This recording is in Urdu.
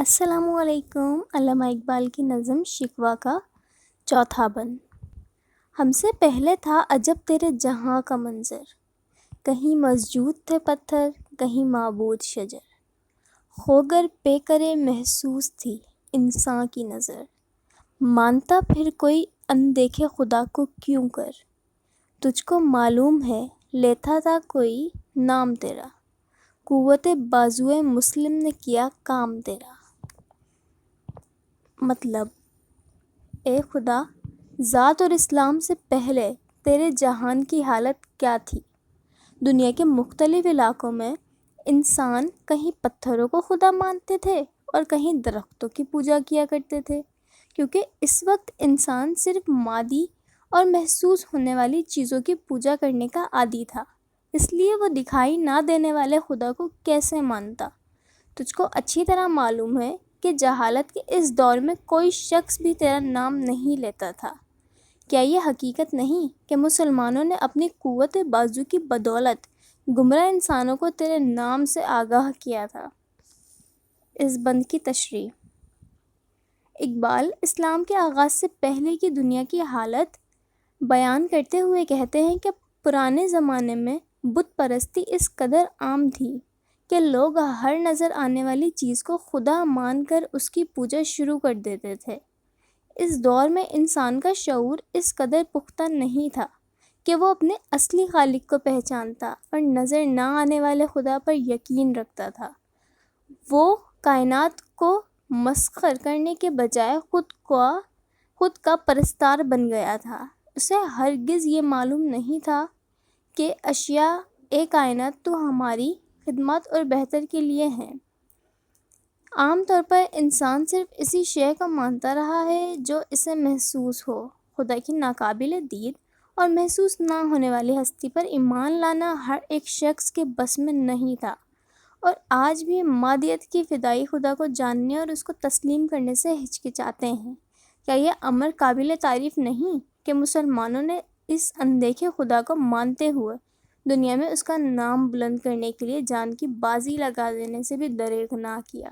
السلام علیکم۔ علامہ اقبال کی نظم شکوہ کا چوتھا بند۔ ہم سے پہلے تھا عجب تیرے جہاں کا منظر، کہیں مسجود تھے پتھر، کہیں معبود شجر، خوگر پہ کرے محسوس تھی انساں کی نظر، مانتا پھر کوئی اندیکھے خدا کو کیوں کر، تجھ کو معلوم ہے لیتا تھا کوئی نام تیرا، قوت بازوئے مسلم نے کیا کام تیرا۔ مطلب، اے خدا، ذات اور اسلام سے پہلے تیرے جہان کی حالت کیا تھی؟ دنیا کے مختلف علاقوں میں انسان کہیں پتھروں کو خدا مانتے تھے اور کہیں درختوں کی پوجا کیا کرتے تھے، کیونکہ اس وقت انسان صرف مادی اور محسوس ہونے والی چیزوں کی پوجا کرنے کا عادی تھا، اس لیے وہ دکھائی نہ دینے والے خدا کو کیسے مانتا؟ تجھ کو اچھی طرح معلوم ہے کہ جہالت کے اس دور میں کوئی شخص بھی تیرا نام نہیں لیتا تھا۔ کیا یہ حقیقت نہیں کہ مسلمانوں نے اپنی قوت بازو کی بدولت گمراہ انسانوں کو تیرے نام سے آگاہ کیا تھا؟ اس بند کی تشریح۔ اقبال اسلام کے آغاز سے پہلے کی دنیا کی حالت بیان کرتے ہوئے کہتے ہیں کہ پرانے زمانے میں بت پرستی اس قدر عام تھی کہ لوگ ہر نظر آنے والی چیز کو خدا مان کر اس کی پوجا شروع کر دیتے تھے۔ اس دور میں انسان کا شعور اس قدر پختہ نہیں تھا کہ وہ اپنے اصلی خالق کو پہچانتا اور نظر نہ آنے والے خدا پر یقین رکھتا تھا۔ وہ کائنات کو مسخر کرنے کے بجائے خود کا پرستار بن گیا تھا۔ اسے ہرگز یہ معلوم نہیں تھا کہ اشیاء کائنات تو ہماری خدمت اور بہتر کے لیے ہیں۔ عام طور پر انسان صرف اسی شے کو مانتا رہا ہے جو اسے محسوس ہو۔ خدا کی ناقابل دید اور محسوس نہ ہونے والی ہستی پر ایمان لانا ہر ایک شخص کے بس میں نہیں تھا، اور آج بھی مادیت کی فدائی خدا کو جاننے اور اس کو تسلیم کرنے سے ہچکچاتے ہیں۔ کیا یہ امر قابل تعریف نہیں کہ مسلمانوں نے اس اندیکھے خدا کو مانتے ہوئے دنیا میں اس کا نام بلند کرنے کے لیے جان کی بازی لگا دینے سے بھی دریغ نہ کیا؟